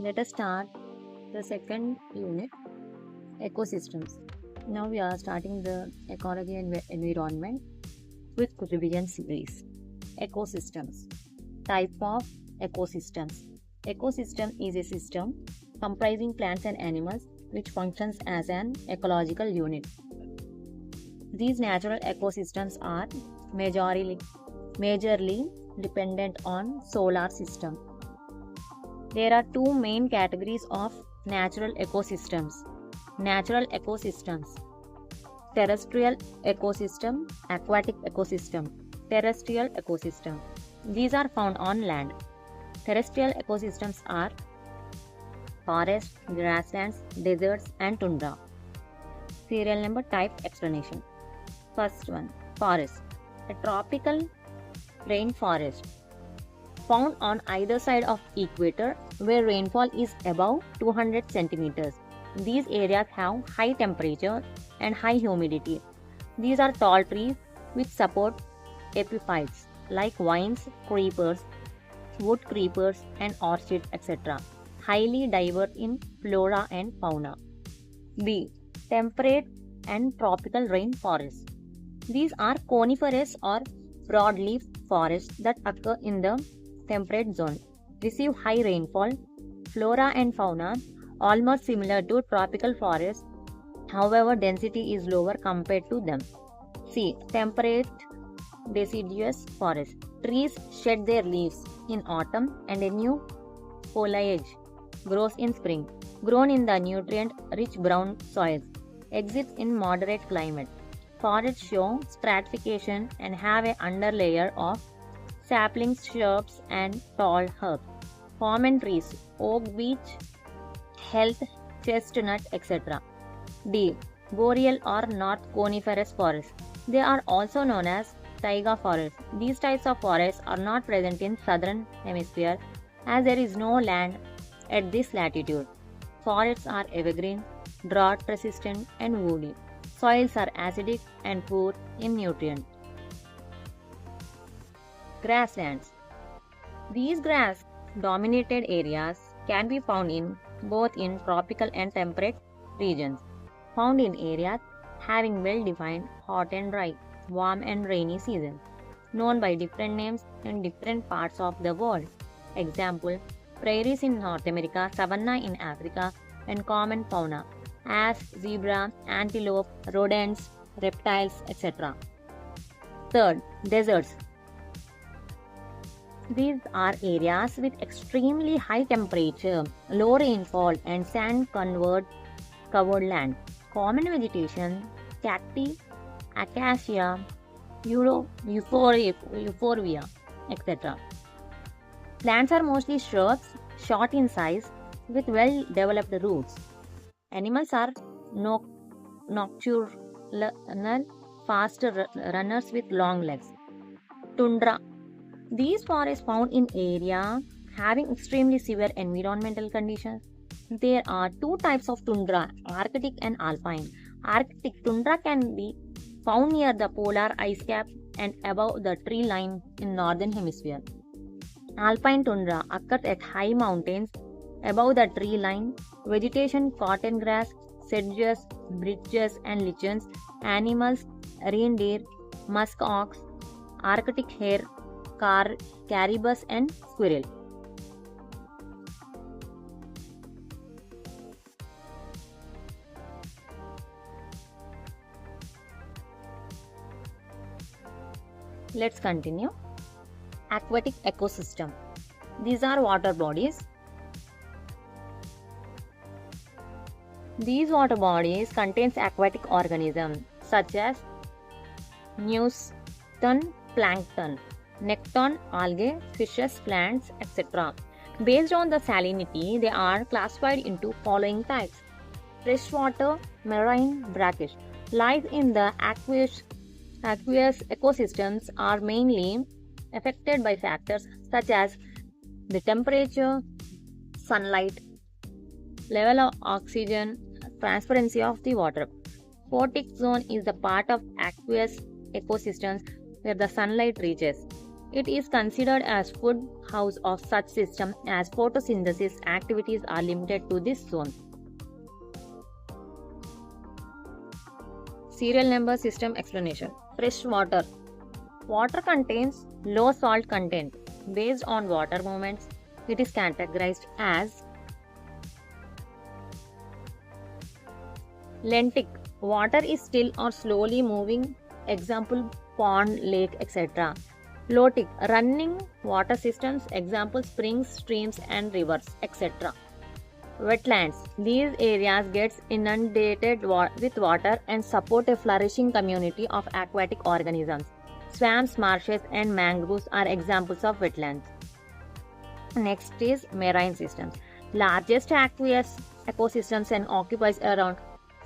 Let us start the second unit, ecosystems. Now we are starting the ecology and environment with revision series. Ecosystems. Type of ecosystems. Ecosystem is a system comprising plants and animals which functions as an ecological unit. These natural ecosystems are majorly dependent on solar system. There are two main categories of natural ecosystems. Natural ecosystems. Terrestrial ecosystem, aquatic ecosystem. Terrestrial ecosystem. These are found on land. Terrestrial ecosystems are forests, grasslands, deserts and tundra. Serial number, type, explanation. First one, forest. A tropical rainforest found on either side of equator where rainfall is above 200 centimeters. These areas have high temperature and high humidity. These are tall trees which support epiphytes like vines, creepers, wood creepers and orchids, etc. Highly diverse in flora and fauna. B. Temperate and tropical rainforests. These are coniferous or broadleaf forests that occur in the temperate zone, receive high rainfall, flora and fauna almost similar to tropical forests, however density is lower compared to them. C. Temperate deciduous forest. Trees shed their leaves in autumn and a new foliage grows in spring. Grown in the nutrient-rich brown soils, exists in moderate climate. Forests show stratification and have an underlayer of saplings, shrubs and tall herbs. Common trees, oak, beech, health, chestnut, etc. D. Boreal or north coniferous forests. They are also known as taiga forests. These types of forests are not present in southern hemisphere as there is no land at this latitude. Forests are evergreen, drought resistant and woody. Soils are acidic and poor in nutrients. Grasslands. These grass-dominated areas can be found in both in tropical and temperate regions. Found in areas having well-defined hot and dry, warm and rainy seasons, known by different names in different parts of the world. Example, prairies in North America, savanna in Africa, and common fauna as zebra, antelope, rodents, reptiles, etc. Third, deserts. These are areas with extremely high temperature, low rainfall and sand-covered land. Common vegetation, cacti, acacia, euphorbia, etc. Plants are mostly shrubs, short in size, with well-developed roots. Animals are nocturnal, fast runners with long legs. Tundra. These forests found in area having extremely severe environmental conditions. There are two types of tundra, Arctic and alpine. Arctic tundra can be found near the polar ice cap and above the tree line in northern hemisphere. Alpine tundra occurs at high mountains above the tree line. Vegetation, cotton grass, sedges, bridges and lichens. Animals, reindeer, musk ox, Arctic hare, caribous and squirrel. Let's continue. Aquatic ecosystem. These are water bodies. These water bodies contains aquatic organisms such as zooplankton, plankton, nekton, algae, fishes, plants, etc. Based on the salinity, they are classified into following types. Freshwater, marine, brackish. Life in the aqueous ecosystems are mainly affected by factors such as the temperature, sunlight, level of oxygen, transparency of the water. Photic zone is the part of aqueous ecosystems where the sunlight reaches. It is considered as food house of such system as photosynthesis activities are limited to this zone. Serial number system explanation. Fresh water. Water contains low salt content. Based on water movements, it is categorized as lentic. Water is still or slowly moving. Example pond, lake, etc. Lotic. Running water systems. Example springs, streams and rivers, etc. Wetlands. These areas gets inundated with water and support a flourishing community of aquatic organisms. Swamps, marshes and mangroves are examples of wetlands. Next is marine systems. Largest aqueous ecosystems and occupies around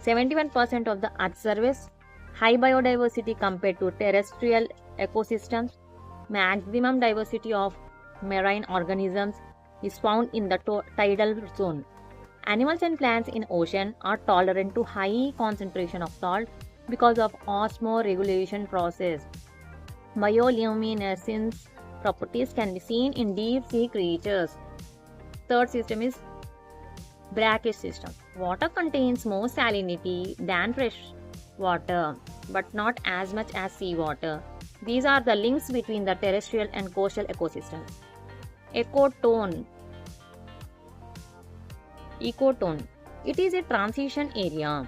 71% of the Earth's surface. High biodiversity compared to terrestrial ecosystems. Maximum diversity of marine organisms is found in the tidal zone. Animals and plants in ocean are tolerant to high concentration of salt because of osmoregulation process. Bioluminescence properties can be seen in deep sea creatures. Third system is brackish system. Water contains more salinity than fresh water, but not as much as seawater. These are the links between the terrestrial and coastal ecosystems. Ecotone. It is a transition area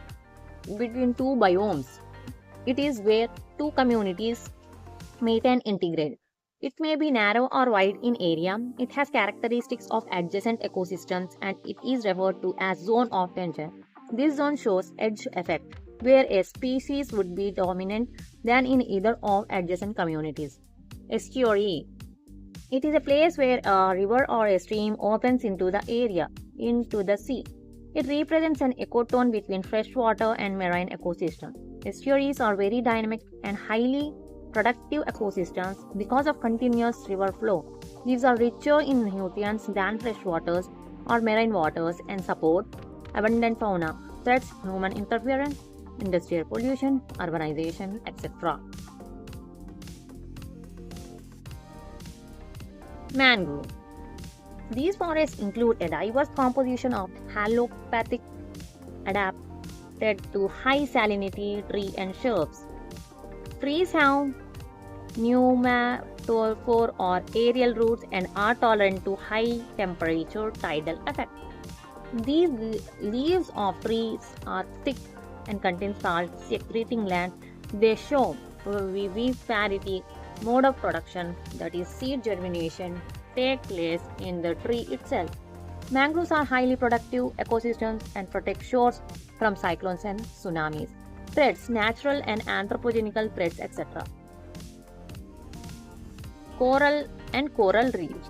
between two biomes. It is where two communities meet and integrate. It may be narrow or wide in area. It has characteristics of adjacent ecosystems and it is referred to as zone of tension. This zone shows edge effect, where a species would be dominant than in either of adjacent communities. Estuary. It is a place where a river or a stream opens into the sea. It represents an ecotone between freshwater and marine ecosystems. Estuaries are very dynamic and highly productive ecosystems because of continuous river flow. These are richer in nutrients than freshwaters or marine waters and support abundant fauna. Threats: human interference, industrial pollution, urbanization, etc. Mangrove. These forests include a diverse composition of allopathic, adapted to high salinity tree and shrubs. Trees have pneumatophore or aerial roots and are tolerant to high temperature tidal effect. These leaves of trees are thick and contain salt secreting glands. They show viviparity mode of production, that is seed germination, take place in the tree itself. Mangroves are highly productive ecosystems and protect shores from cyclones and tsunamis. Threats: natural and anthropogenic threats, etc. Coral and coral reefs.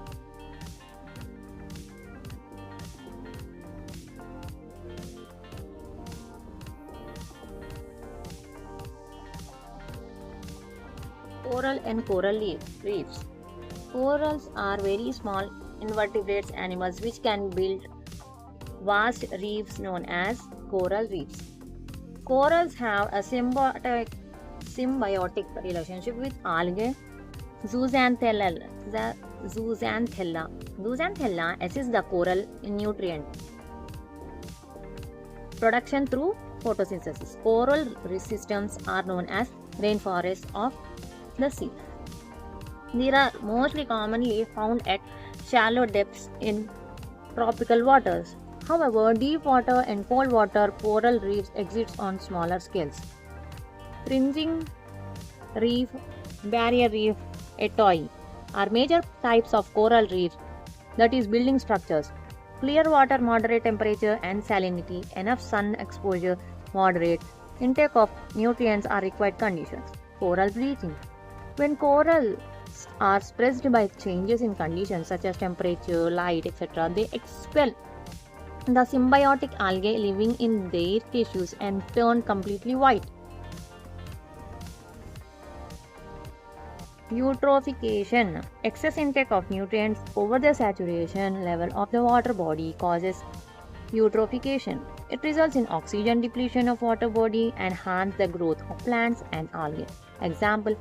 Coral and coral reefs. Corals are very small invertebrate animals which can build vast reefs known as coral reefs. Corals have a symbiotic relationship with algae. Zooxanthella assists the coral in nutrient production through photosynthesis. Coral systems are known as rainforests of the sea. They are mostly commonly found at shallow depths in tropical waters. However, deep water and cold water coral reefs exist on smaller scales. Fringing reef, barrier reef, atoll are major types of coral reefs, that is building structures. Clear water, moderate temperature and salinity, enough sun exposure, moderate intake of nutrients are required conditions. Coral bleaching. When corals are stressed by changes in conditions such as temperature, light, etc., they expel the symbiotic algae living in their tissues and turn completely white. Eutrophication. Excess intake of nutrients over the saturation level of the water body causes eutrophication. It results in oxygen depletion of water body and harms the growth of plants and algae. Example: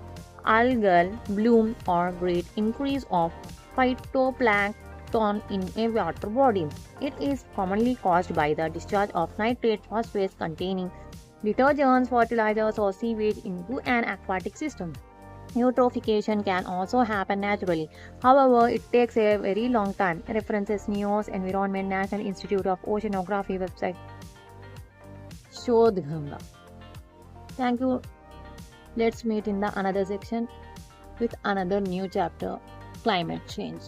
algal bloom or great increase of phytoplankton in a water body. It is commonly caused by the discharge of nitrate phosphates containing detergents, fertilizers, or sewage into an aquatic system. Eutrophication can also happen naturally. However, it takes a very long time. References NEOS Environment National Institute of Oceanography website. Shodh Ganga. Thank you. Let's meet in the another section with another new chapter, climate change.